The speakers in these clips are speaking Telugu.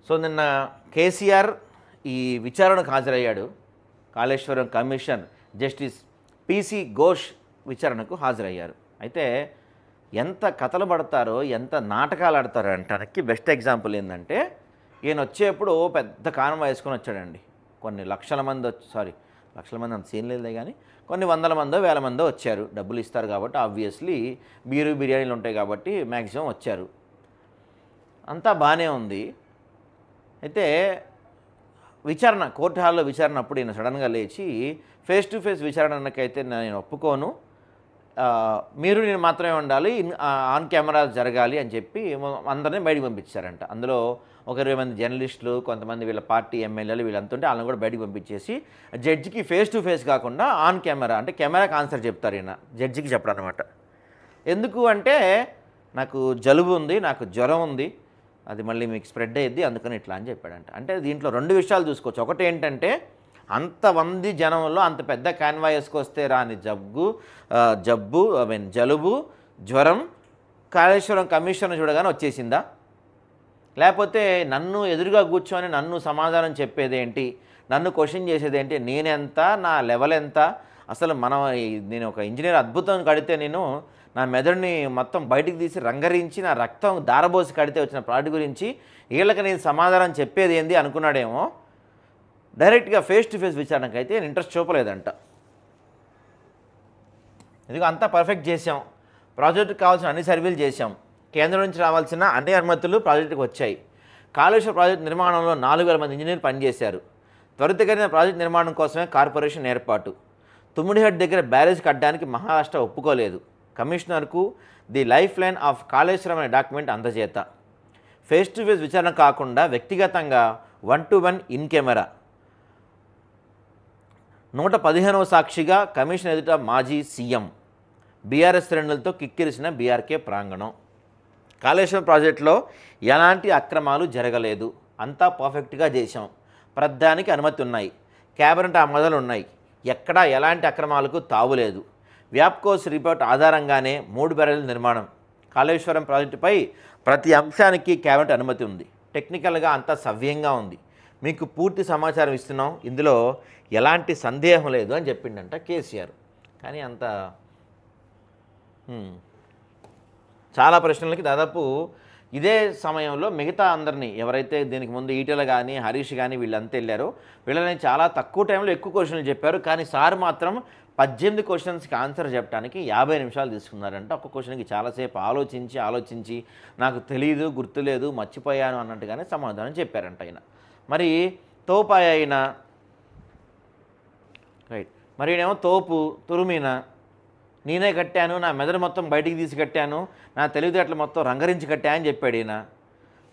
సో నిన్న కేసీఆర్ ఈ విచారణకు హాజరయ్యాడు. కాళేశ్వరం కమిషన్ జస్టిస్ పిసి ఘోష్ విచారణకు హాజరయ్యారు. అయితే ఎంత కథలు పడతారో, ఎంత నాటకాలు ఆడతారో అంటానికి బెస్ట్ ఎగ్జాంపుల్ ఏంటంటే, ఈయన వచ్చేప్పుడు పెద్ద కాన్వాయ్ వేసుకొని వచ్చాడండి. కొన్ని లక్షల మంది లక్షల మంది అంత సీన్ లేదే కానీ కొన్ని వందల మందో వేల మందో వచ్చారు. డబ్బులు ఇస్తారు కాబట్టి ఆబ్వియస్లీ బిర్యానీలు ఉంటాయి కాబట్టి మ్యాక్సిమం వచ్చారు. అంతా బాగానే ఉంది. అయితే విచారణ కోర్టు హాల్లో విచారణ అప్పుడు ఈయన సడన్గా లేచి ఫేస్ టు ఫేస్ విచారణకైతే నేను ఒప్పుకోను, మీరు నేను మాత్రమే ఉండాలి, ఆన్ కెమెరా జరగాలి అని చెప్పి అందరినీ బయటికి పంపించారంట. అందులో ఒక 20 మంది జర్నలిస్టులు, కొంతమంది వీళ్ళ పార్టీ ఎమ్మెల్యేలు వీళ్ళంతా ఉంటే వాళ్ళని కూడా బయటికి పంపించేసి జడ్జికి ఫేస్ టు ఫేస్ కాకుండా ఆన్ కెమెరా అంటే కెమెరాకి ఆన్సర్ చెప్తారు ఈయన, జడ్జికి చెప్పడం అనమాట. ఎందుకు అంటే నాకు జలుబు ఉంది, నాకు జ్వరం ఉంది, అది మళ్ళీ మీకు స్ప్రెడ్ అయ్యిద్ది, అందుకని ఇట్లా అని చెప్పాడంట. అంటే దీంట్లో 2 విషయాలు చూసుకోవచ్చు. ఒకటి ఏంటంటే అంతమంది జనంలో అంత పెద్ద కాన్వాయ్ వేసుకొస్తే రాని జలుబు జ్వరం కాళేశ్వరం కమిషన్ చూడగానే వచ్చేసిందా? లేకపోతే నన్ను ఎదురుగా కూర్చొని నన్ను సమాధానం చెప్పేదేంటి, నన్ను క్వశ్చన్ చేసేదేంటి, నేనెంత, నా లెవెల్ ఎంత, అసలు నేను ఒక ఇంజనీర్ అద్భుతం కడితే నేను నా మెదడుని మొత్తం బయటికి తీసి రంగరించి నా రక్తం దారబోసి కడితే వచ్చిన ప్రాడక్ట్ గురించి వీళ్ళకి నేను సమాధానం చెప్పేది ఏంది అనుకున్నాడేమో. డైరెక్ట్గా ఫేస్ టు ఫేస్ విచారణకైతే నేను ఇంట్రెస్ట్ చూపలేదంట. ఇదిగో అంతా పర్ఫెక్ట్ చేసాం, ప్రాజెక్టుకు కావాల్సిన అన్ని సర్వేలు చేశాం, కేంద్రం నుంచి రావాల్సిన అన్ని అనుమతులు ప్రాజెక్టుకు వచ్చాయి, కాళేశ్వరం ప్రాజెక్టు నిర్మాణంలో 4000 మంది ఇంజనీర్లు పనిచేశారు, త్వరితగతిన ప్రాజెక్టు నిర్మాణం కోసమే కార్పొరేషన్ ఏర్పాటు, తుమ్మిడిహట్ దగ్గర బ్యారేజ్ కట్టడానికి మహారాష్ట్ర ఒప్పుకోలేదు, కమిషనర్కు the life line of Kaleshwaram అనే డాక్యుమెంట్ అందజేత, ఫేస్ టు ఫేస్ విచారణ కాకుండా వ్యక్తిగతంగా 1-to-1 ఇన్ కెమెరా, 115వ సాక్షిగా కమిషన్ ఎదుట మాజీ సీఎం, బీఆర్ఎస్ శ్రేణులతో కిక్కిరిసిన బీఆర్కే ప్రాంగణం. కాళేశ్వరం ప్రాజెక్టులో ఎలాంటి అక్రమాలు జరగలేదు, అంతా పర్ఫెక్ట్గా చేశాం, ప్రధానికి అనుమతి ఉన్నాయి, క్యాబినెట్ ఆమోదాలు ఉన్నాయి, ఎక్కడా ఎలాంటి అక్రమాలకు తావులేదు, వ్యాప్కోస్ రిపోర్ట్ ఆధారంగానే 3 బ్యారేజ్ల నిర్మాణం, కాళేశ్వరం ప్రాజెక్టుపై ప్రతి అంశానికి క్యాబినెట్ అనుమతి ఉంది, టెక్నికల్గా అంతా సవ్యంగా ఉంది, మీకు పూర్తి సమాచారం ఇస్తున్నాం, ఇందులో ఎలాంటి సందేహం లేదు అని చెప్పిండంట కేసీఆర్. కానీ అంత చాలా ప్రశ్నలకి దాదాపు ఇదే సమయంలో మిగతా అందరినీ ఎవరైతే దీనికి ముందు ఈటెల కానీ హరీష్ కానీ వీళ్ళంతా వెళ్ళారో వీళ్ళని చాలా తక్కువ టైంలో ఎక్కువ క్వశ్చన్లు చెప్పారు. కానీ సార్ మాత్రం 18 క్వశ్చన్స్కి ఆన్సర్ చెప్పడానికి 50 నిమిషాలు తీసుకున్నారంట. ఒక్క క్వశ్చన్కి చాలాసేపు ఆలోచించి నాకు తెలియదు, గుర్తులేదు, మర్చిపోయాను అన్నట్టుగానే సమాధానం చెప్పారంట ఆయన. మరి తోపాయ అయిన రైట్, మరి నేనేమో తోపు తురుమిన, నేనే కట్టాను, నా మెదడు మొత్తం బయటికి తీసి కట్టాను, నా తెలివితేటలు మొత్తం రంగరించి కట్టా అని చెప్పాడు ఈయన.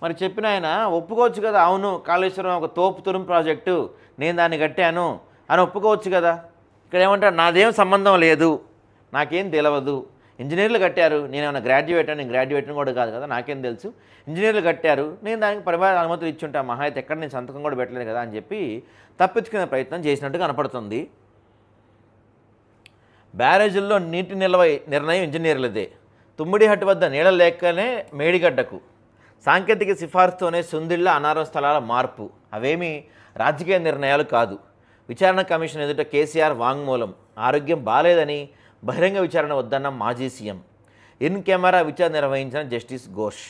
మరి చెప్పిన ఆయన ఒప్పుకోవచ్చు కదా, అవును కాళేశ్వరం ఒక తోపు తురుము ప్రాజెక్టు, నేను దాన్ని కట్టాను అని ఒప్పుకోవచ్చు కదా. ఇక్కడ ఏమంటారు, నాదేం సంబంధం లేదు, నాకేం తెలియదు, ఇంజనీర్లు కట్టారు, నేనేమన్నా నేను గ్రాడ్యుయేట్ని కూడా కాదు కదా, నాకేం తెలుసు, ఇంజనీర్లు కట్టారు, నేను దానికి పరిమాణ అనుమతులు ఇచ్చుంటా, మహా అయితే ఎక్కడ నేను సంతకం కూడా పెట్టలేదు కదా అని చెప్పి తప్పించుకునే ప్రయత్నం చేసినట్టు కనపడుతుంది. బ్యారేజీల్లో నీటి నిల్వ నిర్ణయం ఇంజనీర్లదే, తుమ్మిడిహట్టు వద్ద నీళ్ళ లేకనే మేడిగడ్డకు, సాంకేతిక సిఫార్సుతోనే సుందిళ్ళ అనారోగ్య స్థలాల మార్పు, అవేమీ రాజకీయ నిర్ణయాలు కాదు, విచారణ కమిషన్ ఎదుట కేసీఆర్ వాంగ్మూలం, ఆరోగ్యం బాలేదని బహిరంగ విచారణ వద్దన్న మాజీ సీఎం, ఇన్ కెమెరా విచారణ నిర్వహించిన జస్టిస్ ఘోష్,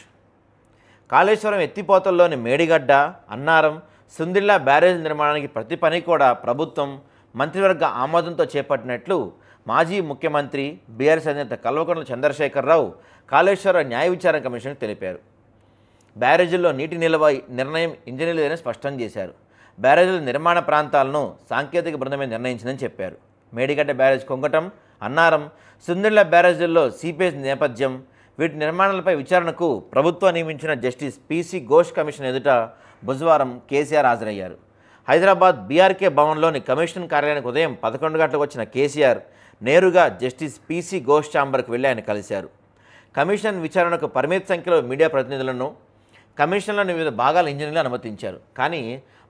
కాళేశ్వరం ఎత్తిపోతల్లోని మేడిగడ్డ, అన్నారం, సుందిళ్ళ బ్యారేజ్ నిర్మాణానికి ప్రతి పని కూడా ప్రభుత్వం మంత్రివర్గ ఆమోదంతో చేపట్టినట్లు మాజీ ముఖ్యమంత్రి బీఆర్ఎస్ అధినేత కల్వకుంట్ల చంద్రశేఖరరావు కాళేశ్వర న్యాయ విచారణ కమిషన్కు తెలిపారు. బ్యారేజీల్లో నీటి నిల్వ నిర్ణయం ఇంజనీర్లనే స్పష్టం చేశారు. బ్యారేజీల నిర్మాణ ప్రాంతాలను సాంకేతిక బృందమే నిర్ణయించిందని చెప్పారు. మేడిగడ్డ బ్యారేజ్ కొంగటం, అన్నారం, సుందిళ్ళ బ్యారేజీల్లో సీపేజ్ నేపథ్యం, వీటి నిర్మాణాలపై విచారణకు ప్రభుత్వం నియమించిన జస్టిస్ పిసి ఘోష్ కమిషన్ ఎదుట బుధవారం కేసీఆర్ హాజరయ్యారు. హైదరాబాద్ బీఆర్కే భవన్లోని కమిషన్ కార్యాలయానికి ఉదయం 11 గంటలకు వచ్చిన కేసీఆర్ నేరుగా జస్టిస్ పిసి ఘోష్ ఛాంబర్కు వెళ్ళి ఆయన కలిశారు. కమిషన్ విచారణకు పరిమిత సంఖ్యలో మీడియా ప్రతినిధులను, కమిషన్లోని వివిధ భాగాల ఇంజనీర్లు అనుమతించారు. కానీ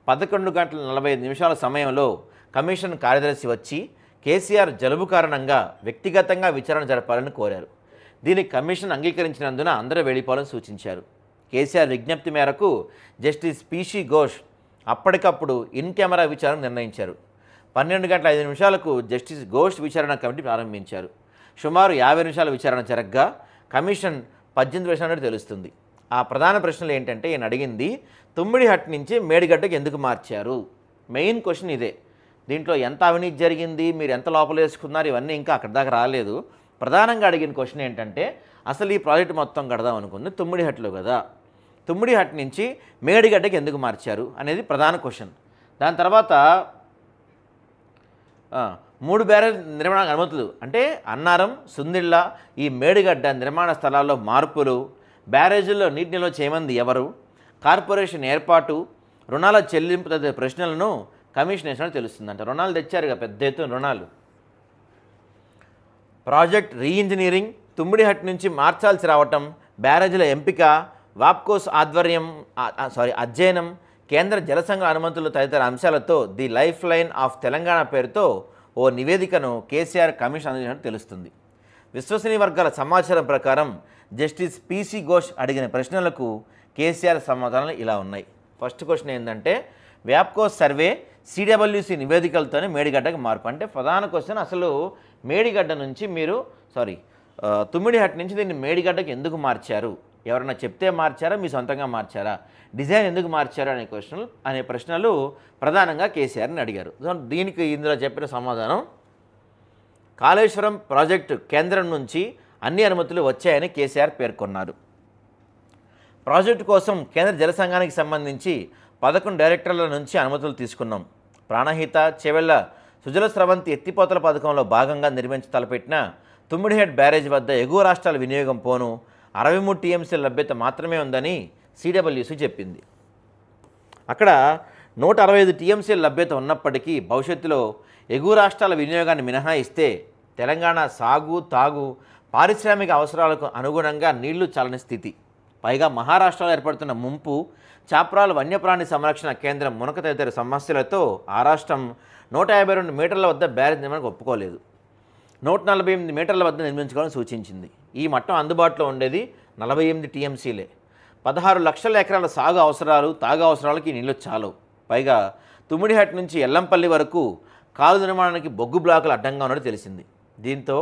11:45 సమయంలో కమిషన్ కార్యదర్శి వచ్చి కేసీఆర్ జలుబు కారణంగా వ్యక్తిగతంగా విచారణ జరపాలని కోరారు. దీనికి కమిషన్ అంగీకరించినందున అందరూ వెళ్ళిపోవాలని సూచించారు. కేసీఆర్ విజ్ఞప్తి మేరకు జస్టిస్ పిసి ఘోష్ అప్పటికప్పుడు ఇన్ కెమెరా విచారణ నిర్ణయించారు. 12 గంటల 5 నిమిషాలకు జస్టిస్ ఘోష్ విచారణ కమిటీ ప్రారంభించారు. సుమారు 50 నిమిషాల విచారణ జరగ్గా కమిషన్ 18 ప్రశ్నలు తెలుస్తుంది. ఆ ప్రధాన ప్రశ్నలు ఏంటంటే ఈయన అడిగింది తుమ్మిడిహట్టు నుంచి మేడిగడ్డకు ఎందుకు మార్చారు, మెయిన్ క్వశ్చన్ ఇదే. దీంట్లో ఎంత అవినీతి జరిగింది, మీరు ఎంత లోపల వేసుకున్నారు, ఇవన్నీ ఇంకా అక్కడి దాకా రాలేదు. ప్రధానంగా అడిగిన క్వశ్చన్ ఏంటంటే అసలు ఈ ప్రాజెక్టు మొత్తం కడదాం అనుకుంది తుమ్మిడిహట్టులో కదా, తుమ్మిడిహట్టు నుంచి మేడిగడ్డకి ఎందుకు మార్చారు అనేది ప్రధాన క్వశ్చన్. దాని తర్వాత 3 బ్యారేజ్ నిర్మాణ అనుమతులు అంటే అన్నారం, సుందిళ్ళ, ఈ మేడిగడ్డ నిర్మాణ స్థలాల్లో మార్పులు, బ్యారేజీల్లో నీటి నిల్వ చేయమంది ఎవరు, కార్పొరేషన్ ఏర్పాటు, రుణాల చెల్లింపు తదితర ప్రశ్నలను కమిషన్ వేసినట్టు తెలుస్తుందంట. రుణాలు తెచ్చారుగా, పెద్ద ఎత్తున రుణాలు. ప్రాజెక్ట్ రీఇంజనీరింగ్, తుమ్మిడిహట్టు నుంచి మార్చాల్సి రావటం, బ్యారేజీల ఎంపిక, వాప్కోస్ అధ్యయనం, కేంద్ర జలసంఘ అనుమతులు తదితర అంశాలతో the life line of Telangana పేరుతో ఓ నివేదికను కేసీఆర్ కమిషన్ అందించినట్టు తెలుస్తుంది. విశ్వసనీయ వర్గాల సమాచారం ప్రకారం జస్టిస్ పిసి ఘోష్ అడిగిన ప్రశ్నలకు కేసీఆర్ సమాధానాలు ఇలా ఉన్నాయి. ఫస్ట్ క్వశ్చన్ ఏంటంటే వ్యాప్కోస్ సర్వే, సిడబ్ల్యూసి నివేదికలతోనే మేడిగడ్డకు మార్పు. అంటే ప్రధాన క్వశ్చన్ అసలు మేడిగడ్డ నుంచి మీరు తుమ్మిడిహట్టు నుంచి దీన్ని మేడిగడ్డకు ఎందుకు మార్చారు, ఎవరైనా చెప్తే మార్చారా, మీ సొంతంగా మార్చారా, డిజైన్ ఎందుకు మార్చారు అనే ప్రశ్నలు ప్రధానంగా కేసీఆర్ని అడిగారు. దీనికి ఇందులో చెప్పిన సమాధానం కాళేశ్వరం ప్రాజెక్టు కేంద్రం నుంచి అన్ని అనుమతులు వచ్చాయని కేసీఆర్ పేర్కొన్నారు. ప్రాజెక్టు కోసం కేంద్ర జలసంఘానికి సంబంధించి 11 డైరెక్టర్ల నుంచి అనుమతులు తీసుకున్నాం. ప్రాణహిత, చెవెళ్ల సుజల స్రవంతి ఎత్తిపోతల పథకంలో భాగంగా నిర్మించి తలపెట్టిన తుమ్మిడిహెడ్ బ్యారేజ్ వద్ద ఎగువ రాష్ట్రాల వినియోగం పోను 63 టీఎంసీ లభ్యత మాత్రమే ఉందని సిడబ్ల్యూసి చెప్పింది. అక్కడ 165 టీఎంసీ లభ్యత ఉన్నప్పటికీ భవిష్యత్తులో ఎగువ రాష్ట్రాల వినియోగాన్ని మినహాయిస్తే తెలంగాణ సాగు, తాగు, పారిశ్రామిక అవసరాలకు అనుగుణంగా నీళ్లు చాలని స్థితి. పైగా మహారాష్ట్రలో ఏర్పడుతున్న ముంపు, చాప్రాల వన్యప్రాణి సంరక్షణ కేంద్రం మునక తదితర సమస్యలతో ఆ రాష్ట్రం 152 మీటర్ల వద్ద బ్యారేజ్ నిర్మాణానికి ఒప్పుకోలేదు. 148 మీటర్ల వద్ద నిర్మించుకోవాలని సూచించింది. ఈ మట్టం అందుబాటులో ఉండేది 48 టీఎంసీలే. 16 లక్షల ఎకరాల సాగు అవసరాలు, తాగు అవసరాలకి నీళ్లు చాలవు. పైగా తుమ్మిడిహట్టు నుంచి ఎల్లంపల్లి వరకు కాలు నిర్మాణానికి బొగ్గు బ్లాకులు అడ్డంగా ఉన్నట్టు తెలిసింది. దీంతో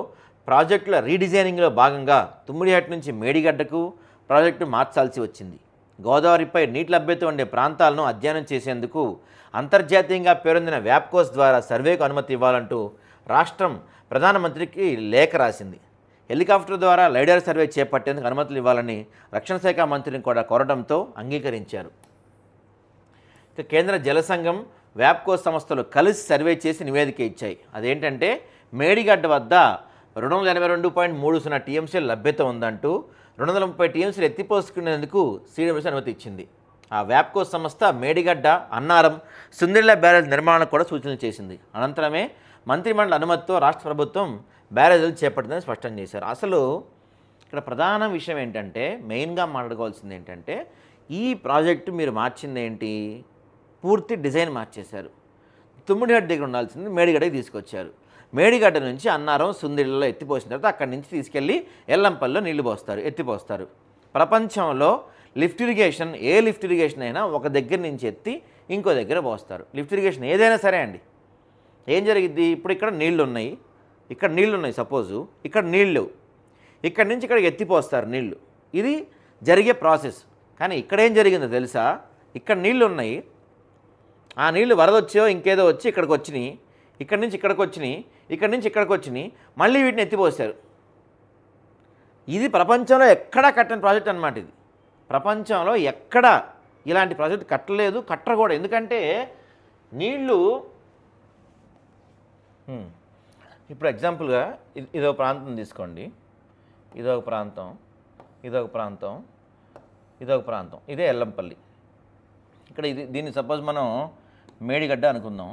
ప్రాజెక్టుల రీడిజైనింగ్లో భాగంగా తుమ్మిడిహట్టు నుంచి మేడిగడ్డకు ప్రాజెక్టు మార్చాల్సి వచ్చింది. గోదావరిపై నీటి లభ్యత ఉండే ప్రాంతాలను అధ్యయనం చేసేందుకు అంతర్జాతీయంగా పేరొందిన వ్యాప్కోస్ ద్వారా సర్వేకు అనుమతి ఇవ్వాలంటూ రాష్ట్రం ప్రధానమంత్రికి లేఖ రాసింది. హెలికాప్టర్ ద్వారా లైడర్ సర్వే చేపట్టేందుకు అనుమతులు ఇవ్వాలని రక్షణ శాఖ మంత్రిని కూడా కోరడంతో అంగీకరించారు. ఇక కేంద్ర జలసంఘం, వ్యాప్కోస్ సంస్థలు కలిసి సర్వే చేసి నివేదిక ఇచ్చాయి. అదేంటంటే మేడిగడ్డ వద్ద 282.30 టీఎంసీల లభ్యత ఉందంటూ 230 టీఎంసీలు ఎత్తిపోసుకునేందుకు సిడబ్ల్యూసి అనుమతి ఇచ్చింది. ఆ వ్యాప్కోస్ సంస్థ మేడిగడ్డ, అన్నారం, సుందిళ్ళ బ్యారేజ్ నిర్మాణం కూడా సూచనలు చేసింది. అనంతరమే మంత్రిమండలి అనుమతితో రాష్ట్ర ప్రభుత్వం బ్యారేజీలు చేపట్టిందని స్పష్టం చేశారు. అసలు ఇక్కడ ప్రధాన విషయం ఏంటంటే, మెయిన్గా మాట్లాడుకోవాల్సింది ఏంటంటే, ఈ ప్రాజెక్టు మీరు మార్చింది ఏంటి, పూర్తి డిజైన్ మార్చేశారు. తుమ్మిడిహట్టు దగ్గర ఉండాల్సింది మేడిగడ్డకి తీసుకొచ్చారు. మేడిగడ్డ నుంచి అన్నారం, సుందిళ్ళలో ఎత్తిపోసిన తర్వాత అక్కడి నుంచి తీసుకెళ్ళి ఎల్లంపల్లిలో నీళ్లు పోస్తారు, ఎత్తిపోస్తారు. ప్రపంచంలో లిఫ్ట్ ఇరిగేషన్, ఏ లిఫ్ట్ ఇరిగేషన్ అయినా ఒక దగ్గర నుంచి ఎత్తి ఇంకో దగ్గర పోస్తారు. లిఫ్ట్ ఇరిగేషన్ ఏదైనా సరే అండి. ఏం జరిగిద్ది, ఇప్పుడు ఇక్కడ నీళ్లు ఉన్నాయి, ఇక్కడ నీళ్లు ఉన్నాయి, సపోజు ఇక్కడ నీళ్ళు, ఇక్కడి నుంచి ఇక్కడికి ఎత్తిపోస్తారు నీళ్లు. ఇది జరిగే ప్రాసెస్. కానీ ఇక్కడ ఏం జరిగిందో తెలుసా, ఇక్కడ నీళ్లు ఉన్నాయి, ఆ నీళ్లు వరదొచ్చో ఇంకేదో వచ్చి ఇక్కడికి వచ్చినాయి, ఇక్కడి నుంచి ఇక్కడికి వచ్చినాయి, ఇక్కడి నుంచి ఇక్కడికి వచ్చినాయి, మళ్ళీ వీటిని ఎత్తిపోసారు. ఇది ప్రపంచంలో ఎక్కడా కట్టని ప్రాజెక్ట్ అన్నమాట. ఇది ప్రపంచంలో ఎక్కడా ఇలాంటి ప్రాజెక్ట్ కట్టలేదు, కట్టరు కూడా. ఎందుకంటే నీళ్ళు ఇప్పుడు ఎగ్జాంపుల్గా ఇదొక ప్రాంతం తీసుకోండి, ఇదొక ప్రాంతం, ఇదొక ప్రాంతం, ఇదొక ప్రాంతం, ఇదే ఎల్లంపల్లి. ఇక్కడ దీన్ని సపోజ్ మనం మేడిగడ్డ అనుకుందాం,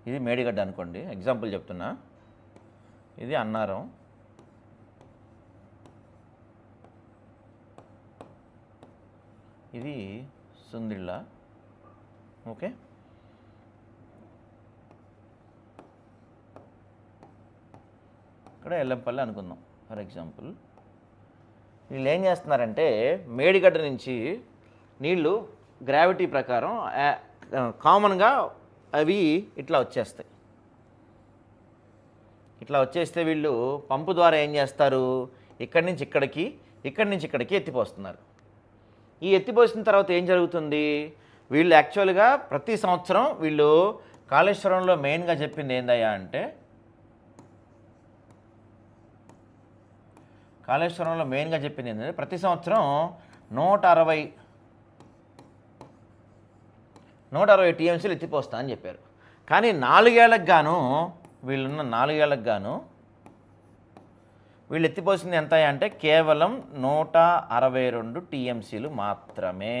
ఇది మేడిగడ్డ అనుకోండి, ఎగ్జాంపుల్ చెప్తున్నా. ఇది అన్నారం, ఇది సుందిళ్ళ, ఓకే. ఇక్కడ ఎల్లంపల్లి అనుకుందాం. ఫర్ ఎగ్జాంపుల్ వీళ్ళు ఏం చేస్తున్నారంటే మేడిగడ్డ నుంచి నీళ్లు గ్రావిటీ ప్రకారం కామన్గా అవి ఇట్లా వచ్చేస్తాయి. ఇట్లా వచ్చేస్తే వీళ్ళు పంపు ద్వారా ఏం చేస్తారు, ఇక్కడి నుంచి ఇక్కడికి, ఇక్కడి నుంచి ఇక్కడికి ఎత్తిపోస్తున్నారు. ఈ ఎత్తిపోసిన తర్వాత ఏం జరుగుతుంది, వీళ్ళు యాక్చువల్గా ప్రతి సంవత్సరం వీళ్ళు కాళేశ్వరంలో మెయిన్గా చెప్పింది ఏందయ్యా అంటే, కాళేశ్వరంలో మెయిన్గా చెప్పింది ఏంటంటే ప్రతి సంవత్సరం 160 టీఎంసీలు ఎత్తిపోస్తా అని చెప్పారు. కానీ 4 ఏళ్ళకు గాను వీళ్ళున్న 4 ఏళ్ళకు గాను వీళ్ళు ఎత్తిపోసింది ఎంత అంటే కేవలం 162 టీఎంసీలు మాత్రమే.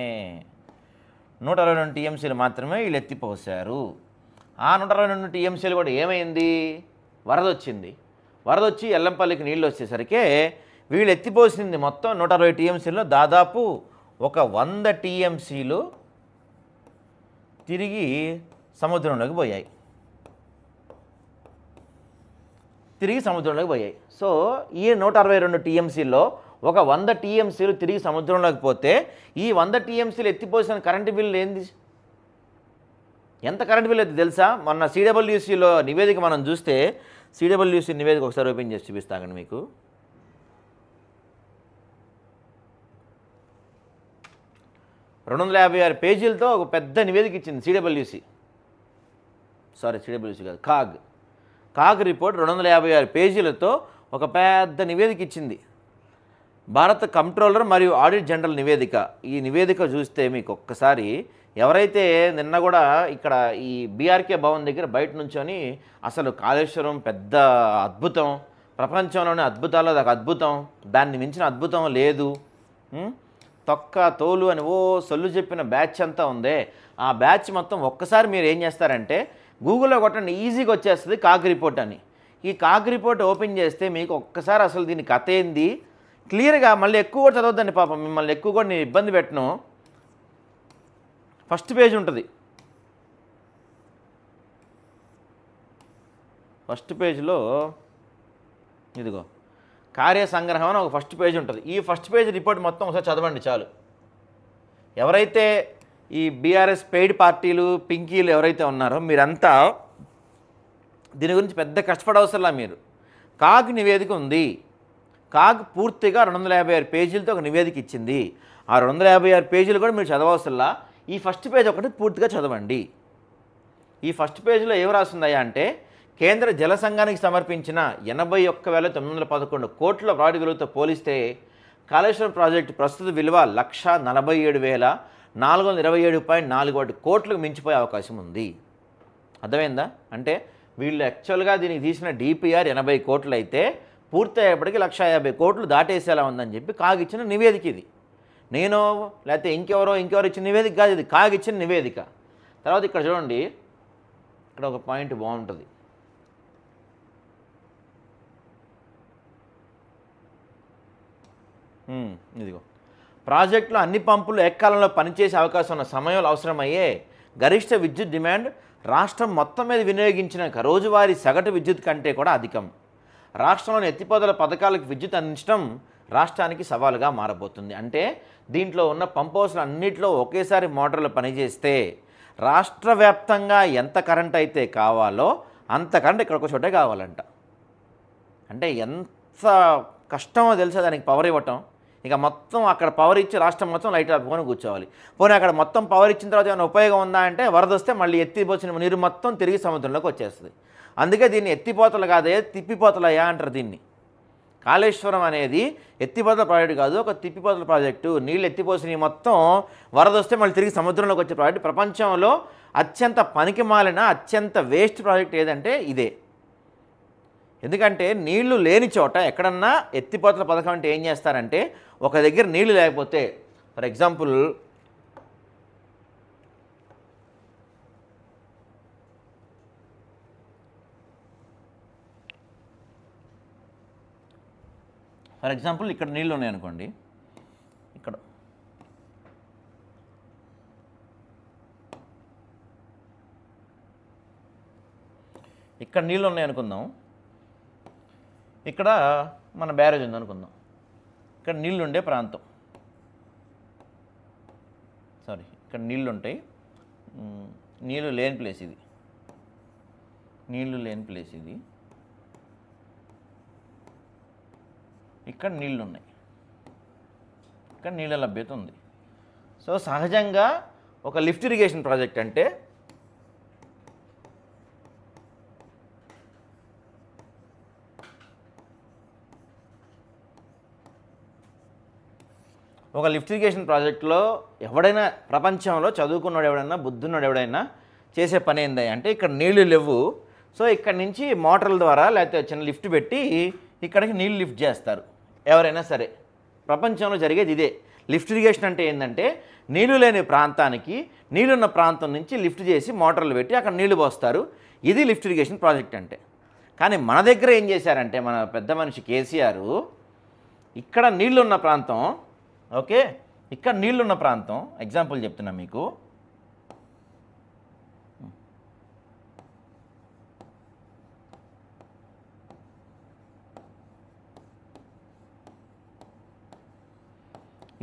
162 టీఎంసీలు మాత్రమే వీళ్ళు ఎత్తిపోసారు. ఆ 162 టీఎంసీలు కూడా ఏమైంది, వరద వచ్చింది. వరద వచ్చి ఎల్లంపల్లికి నీళ్ళు వచ్చేసరికి వీళ్ళు ఎత్తిపోసింది మొత్తం 160 టీఎంసీలో దాదాపు ఒక 100 టీఎంసీలు తిరిగి సముద్రంలోకి పోయాయి. సో ఈ 162 టీఎంసీలో ఒక 100 టీఎంసీలు తిరిగి సముద్రంలోకి పోతే ఈ 100 టీఎంసీలు ఎత్తిపోసిన కరెంటు బిల్లు ఏంది, ఎంత కరెంటు బిల్లు అయితే తెలుసా? మొన్న సిడబ్ల్యూసీలో నివేదిక మనం చూస్తే, సిడబ్ల్యూసీ నివేదిక ఒకసారి ఓపెన్ చేసి చూపిస్తాను మీకు. $256 పేజీలతో ఒక పెద్ద నివేదిక ఇచ్చింది సిడబ్ల్యూసీ కాదు, కాగ్ రిపోర్ట్ 256 పేజీలతో ఒక పెద్ద నివేదిక ఇచ్చింది. భారత కంప్ట్రోలర్ మరియు ఆడిట్ జనరల్ నివేదిక. ఈ నివేదిక చూస్తే మీకు ఒక్కసారి, ఎవరైతే నిన్న కూడా ఇక్కడ ఈ బీఆర్కే భవన్ దగ్గర బయట నుంచొని అసలు కాళేశ్వరం పెద్ద అద్భుతం, ప్రపంచంలోనే అద్భుతాల్లో ఒక అద్భుతం, దాన్ని మించిన అద్భుతం లేదు, తొక్క తోలు అని సొల్లు చెప్పిన బ్యాచ్ అంతా ఉందే, ఆ బ్యాచ్ మొత్తం ఒక్కసారి మీరు ఏం చేస్తారంటే గూగుల్లో కొట్టండి, ఈజీగా వచ్చేస్తుంది కాగ్ రిపోర్ట్ అని. ఈ కాగ్ రిపోర్ట్ ఓపెన్ చేస్తే మీకు ఒక్కసారి అసలు దీని కథ ఏంది క్లియర్గా, మళ్ళీ ఎక్కువ కూడా చదవద్దండి పాపం, మిమ్మల్ని ఎక్కువ కూడా నేను ఇబ్బంది పెట్టను. ఫస్ట్ పేజ్ ఉంటుంది, ఫస్ట్ పేజ్లో ఇదిగో కార్యసంగ్రహం అని ఒక ఫస్ట్ పేజ్ ఉంటుంది. ఈ ఫస్ట్ పేజ్ రిపోర్ట్ మొత్తం ఒకసారి చదవండి చాలు. ఎవరైతే ఈ బీఆర్ఎస్ పెయిడ్ పార్టీలు పింకీలు ఎవరైతే ఉన్నారో మీరంతా దీని గురించి పెద్ద కష్టపడవసరంలా. మీరు కాగ్ నివేదిక ఉంది, కాగ్ పూర్తిగా 256 పేజీలతో ఒక నివేదిక ఇచ్చింది. ఆ 256 పేజీలు కూడా మీరు చదవవసరంలా, ఈ ఫస్ట్ పేజ్ ఒకటి పూర్తిగా చదవండి. ఈ ఫస్ట్ పేజీలో ఏం రాస్తుందయ్యా అంటే, కేంద్ర జల సంఘానికి సమర్పించిన 81,911 కోట్ల ప్రాజెక్టు విలువతో పోలిస్తే కాళేశ్వరం ప్రాజెక్టు ప్రస్తుత విలువ 1,47,427.41 కోట్లకు మించిపోయే అవకాశం ఉంది. అర్థమైందా? అంటే వీళ్ళు యాక్చువల్గా దీనికి తీసిన డిపిఆర్ 80 కోట్లు అయితే పూర్తి అయ్యేప్పటికీ 150 కోట్లు దాటేసేలా ఉందని చెప్పి కాగ్ ఇచ్చిన నివేదిక ఇది. నేను లేకపోతే ఇంకెవరో ఇచ్చిన నివేదిక కాదు, ఇది కాగ్ ఇచ్చిన నివేదిక. తర్వాత ఇక్కడ చూడండి, ఇక్కడ ఒక పాయింట్ బాగుంటుంది. ఇదిగో, ప్రాజెక్టులో అన్ని పంపులు ఏకకాలంలో పనిచేసే అవకాశం ఉన్న సమయంలో అవసరమయ్యే గరిష్ట విద్యుత్ డిమాండ్ రాష్ట్రం మొత్తం మీద వినియోగించిన రోజువారీ సగటు విద్యుత్ కంటే కూడా అధికం. రాష్ట్రంలోని ఎత్తిపోతల పథకాలకు విద్యుత్ అందించడం రాష్ట్రానికి సవాలుగా మారబోతుంది. అంటే దీంట్లో ఉన్న పంప్ హౌస్లు అన్నింటిలో ఒకేసారి మోటార్లు పనిచేస్తే రాష్ట్ర వ్యాప్తంగా ఎంత కరెంట్ అయితే కావాలో అంత కరెంట్ ఇక్కడ ఒక చోటే కావాలంట. అంటే ఎంత కష్టమో తెలుసా దానికి పవర్ ఇవ్వటం. ఇక మొత్తం అక్కడ పవర్ ఇచ్చి రాష్ట్రం మొత్తం లైట్ ఆపుకొని కూర్చోవాలి. పోనీ అక్కడ మొత్తం పవర్ ఇచ్చిన తర్వాత ఏమైనా ఉపయోగం ఉందా అంటే, వరద వస్తే మళ్ళీ ఎత్తిపోసిన నీరు మొత్తం తిరిగి సముద్రంలోకి వచ్చేస్తుంది. అందుకే దీన్ని ఎత్తిపోతలు కాదే తిప్పిపోతలయ్యా అంటారు దీన్ని. కాళేశ్వరం అనేది ఎత్తిపోతల ప్రాజెక్టు కాదు, ఒక తిప్పిపోతల ప్రాజెక్టు. నీళ్ళు ఎత్తిపోసినవి మొత్తం వరద వస్తే మళ్ళీ తిరిగి సముద్రంలోకి వచ్చే ప్రాజెక్టు. ప్రపంచంలో అత్యంత పనికిమాలిన అత్యంత వేస్ట్ ప్రాజెక్ట్ ఏదంటే ఇదే. ఎందుకంటే నీళ్లు లేని చోట ఎక్కడన్నా ఎత్తిపోతల పథకం అంటే ఏం చేస్తారంటే, ఒక దగ్గర నీళ్లు లేకపోతే, ఫర్ ఎగ్జాంపుల్ ఇక్కడ నీళ్ళు ఉన్నాయనుకోండి, ఇక్కడ నీళ్ళు ఉన్నాయనుకుందాం. ఇక్కడ మన బ్యారేజ్ ఉందనుకుందాం, ఇక్కడ నీళ్ళు ఉండే ప్రాంతం, సారీ ఇక్కడ నీళ్ళు ఉంటాయి, నీళ్ళు లేని ప్లేస్ ఇది, నీళ్ళు లేని ప్లేస్ ఇది, ఇక్కడ నీళ్ళు ఉన్నాయి, ఇక్కడ నీళ్ళ లభ్యత ఉంది. సో సహజంగా ఒక లిఫ్ట్ ఇరిగేషన్ ప్రాజెక్ట్ అంటే ఒక లిఫ్ట్ ఇరిగేషన్ ప్రాజెక్టులో ఎవడైనా ప్రపంచంలో చదువుకున్నాడు ఎవడైనా బుద్ధున్నాడు ఎవడైనా చేసే పని ఏంది అంటే ఇక్కడ నీళ్లు లేవు, సో ఇక్కడ నుంచి మోటార్ల ద్వారా లేకపోతే చిన్న లిఫ్ట్ పెట్టి ఇక్కడికి నీళ్ళు లిఫ్ట్ చేస్తారు ఎవరైనా సరే. ప్రపంచంలో జరిగేది ఇదే. లిఫ్ట్ ఇరిగేషన్ అంటే ఏంటంటే నీళ్లు లేని ప్రాంతానికి నీళ్ళున్న ప్రాంతం నుంచి లిఫ్ట్ చేసి మోటార్లు పెట్టి అక్కడ నీళ్లు పోస్తారు. ఇది లిఫ్ట్ ఇరిగేషన్ ప్రాజెక్ట్ అంటే. కానీ మన దగ్గర ఏం చేశారంటే మన పెద్ద మనిషి కేసీఆర్ ఇక్కడ నీళ్లున్న ప్రాంతం, ఓకే, ఇక్కడ నీళ్లున్న ప్రాంతం ఎగ్జాంపుల్ చెప్తున్నా మీకు,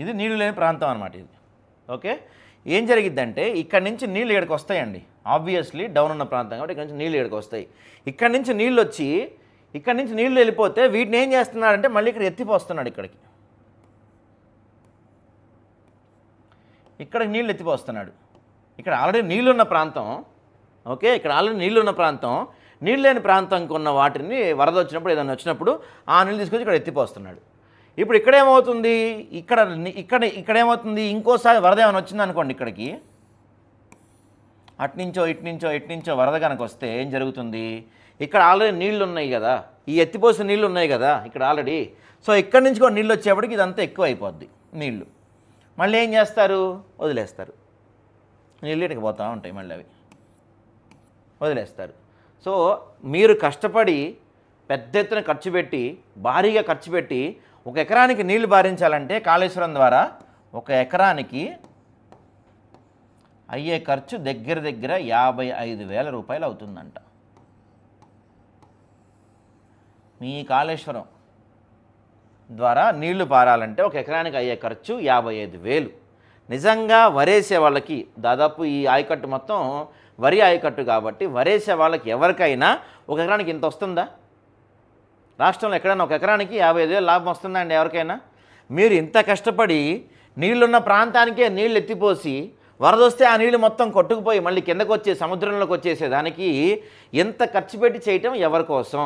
ఇది నీళ్ళు లేని ప్రాంతం అన్నమాట ఇది. ఓకే, ఏం జరిగిద్దంటే ఇక్కడ నుంచి నీళ్ళు ఇక్కడికి వస్తాయండి, ఆబ్వియస్లీ డౌన్ ఉన్న ప్రాంతం కాబట్టి ఇక్కడ నుంచి నీళ్ళు ఇక్కడికి వస్తాయి. ఇక్కడ నుంచి నీళ్ళు వచ్చి ఇక్కడ నుంచి నీళ్ళు వెళ్ళిపోతే వీటిని ఏం చేస్తున్నాడంటే మళ్ళీ ఇక్కడ ఎత్తిపోస్తున్నాడు, ఇక్కడికి నీళ్ళు ఎత్తిపోస్తున్నాడు. ఇక్కడ ఆల్రెడీ నీళ్ళున్న ప్రాంతం, ఓకే, ఇక్కడ ఆల్రెడీ నీళ్ళున్న ప్రాంతం, నీళ్ళు లేని ప్రాంతంకి ఉన్న వాటిని వరద వచ్చినప్పుడు ఏదైనా వచ్చినప్పుడు ఆ నీళ్ళు తీసుకొచ్చి ఇక్కడ ఎత్తిపోస్తున్నాడు. ఇప్పుడు ఇక్కడేమవుతుంది, ఇక్కడేమవుతుంది, ఇంకోసారి వరద ఏమైనా వచ్చింది అనుకోండి, ఇక్కడికి ఇట్నుంచో వరద కనుక వస్తే ఏం జరుగుతుంది, ఇక్కడ ఆల్రెడీ నీళ్ళు ఉన్నాయి కదా, ఈ ఎత్తిపోసిన నీళ్ళు ఉన్నాయి కదా ఇక్కడ ఆల్రెడీ, సో ఇక్కడి నుంచి కూడా నీళ్ళు వచ్చేప్పటికి ఇదంతా ఎక్కువ అయిపోద్ది నీళ్ళు. మళ్ళీ ఏం చేస్తారు, వదిలేస్తారు, నీళ్ళు ఇక్కడికి పోతూ ఉంటాయి, మళ్ళీ అవి వదిలేస్తారు. సో మీరు కష్టపడి పెద్ద ఎత్తున ఖర్చు పెట్టి భారీగా ఖర్చు పెట్టి ఒక ఎకరానికి నీళ్లు బారించాలంటే కాళేశ్వరం ద్వారా ఒక ఎకరానికి అయ్యే ఖర్చు దగ్గర 55,000 రూపాయలు అవుతుందంట. మీ కాళేశ్వరం ద్వారా నీళ్లు పారాలంటే ఒక ఎకరానికి అయ్యే ఖర్చు 55,000. నిజంగా వరేసే వాళ్ళకి దాదాపు ఈ ఆయకట్టు మొత్తం వరి ఆయకట్టు కాబట్టి వరేసే వాళ్ళకి ఎవరికైనా ఒక ఎకరానికి ఇంత వస్తుందా? రాష్ట్రంలో ఎక్కడైనా ఒక ఎకరానికి 55,000 లాభం వస్తుందా అండి ఎవరికైనా? మీరు ఇంత కష్టపడి నీళ్లున్న ప్రాంతానికే నీళ్ళు ఎత్తిపోసి వరద వస్తే ఆ నీళ్ళు మొత్తం కొట్టుకుపోయి మళ్ళీ కిందకు వచ్చే సముద్రంలోకి వచ్చేసేదానికి ఎంత ఖర్చు పెట్టి చేయటం ఎవరి కోసం,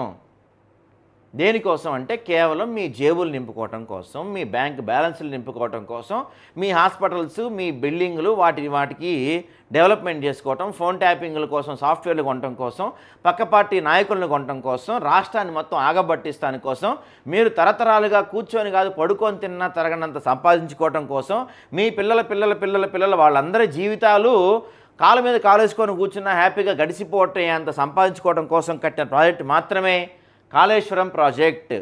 దేనికోసం అంటే కేవలం మీ జేబులు నింపుకోవటం కోసం, మీ బ్యాంక్ బ్యాలెన్స్లు నింపుకోవటం కోసం, మీ హాస్పిటల్స్, మీ బిల్డింగ్లు వాటికి డెవలప్మెంట్ చేసుకోవటం, ఫోన్ ట్యాపింగ్ల కోసం సాఫ్ట్వేర్లు కొనటం కోసం, పక్క పార్టీ నాయకులను కొనటం కోసం, రాష్ట్రాన్ని మొత్తం ఆగబట్టిస్తాని కోసం, మీరు తరతరాలుగా కూర్చొని కాదు పడుకొని తిన్నా తరగనంత సంపాదించుకోవటం కోసం, మీ పిల్లల వాళ్ళందరి జీవితాలు కాళ్ళ మీద కాలేసుకొని కూర్చున్నా హ్యాపీగా గడిచిపోవటం అంత సంపాదించుకోవడం కోసం కట్టిన ప్రాజెక్ట్ మాత్రమే కాళేశ్వరం ప్రాజెక్ట్.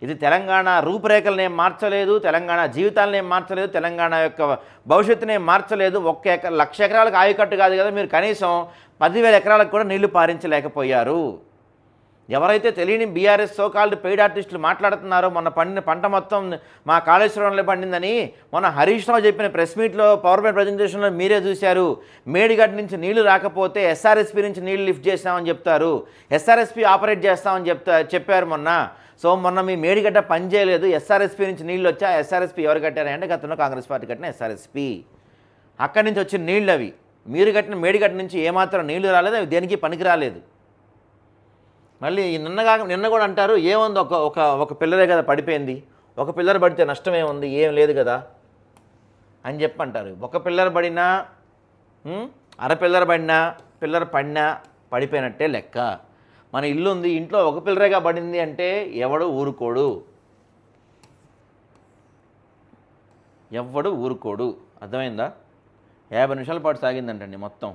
ఇది తెలంగాణ రూపురేఖలనే మార్చలేదు, తెలంగాణ జీవితాలనే మార్చలేదు, తెలంగాణ యొక్క భవిష్యత్తునే మార్చలేదు. 1,00,000 ఎకరాలకు ఆయకట్టు కాదు కదా, మీరు కనీసం 10,000 ఎకరాలకు కూడా నీళ్లు పారించలేకపోయారు. ఎవరైతే తెలియని బీఆర్ఎస్ సోకాల్డ్ పెయిడ్ ఆర్టిస్టులు మాట్లాడుతున్నారో మొన్న పండిన పంట మొత్తం మా కాళేశ్వరంలో పండిందని, మొన్న హరీష్ రావు చెప్పిన ప్రెస్ మీట్లో పవర్ పాయింట్ ప్రజెంటేషన్లో మీరే చూశారు. మేడిగడ్డ నుంచి నీళ్లు రాకపోతే ఎస్ఆర్ఎస్పీ నుంచి నీళ్లు లిఫ్ట్ చేస్తామని చెప్తారు, ఎస్ఆర్ఎస్పీ ఆపరేట్ చేస్తామని చెప్పారు మొన్న. సో మొన్న మీ మేడిగడ్డ పనిచేయలేదు, ఎస్ఆర్ఎస్పీ నుంచి నీళ్ళు వచ్చా. ఎస్ఆర్ఎస్పీ ఎవరు కట్టారంటే గతంలో కాంగ్రెస్ పార్టీ కట్టిన ఎస్ఆర్ఎస్పీ, అక్కడి నుంచి వచ్చిన నీళ్ళు అవి. మీరు కట్టిన మేడిగడ్డ నుంచి ఏమాత్రం నీళ్లు రాలేదు, అవి దేనికి పనికి రాలేదు. మళ్ళీ నిన్న కూడా అంటారు ఏముంది, ఒక పిల్లరే కదా పడిపోయింది, ఒక పిల్లర్ పడితే నష్టం ఏముంది, ఏం లేదు కదా అని చెప్పి అంటారు. ఒక పిల్లర్ పడినా అర పిల్లర్ పడినా పిల్లర్ పడినా పడిపోయినట్టే లెక్క. మన ఇల్లు ఉంది, ఇంట్లో ఒక పిల్లరేగా పడింది అంటే ఎవడు ఊరుకోడు, అర్థమైందా? 50 నిమిషాల పాటు సాగిందంటండి మొత్తం.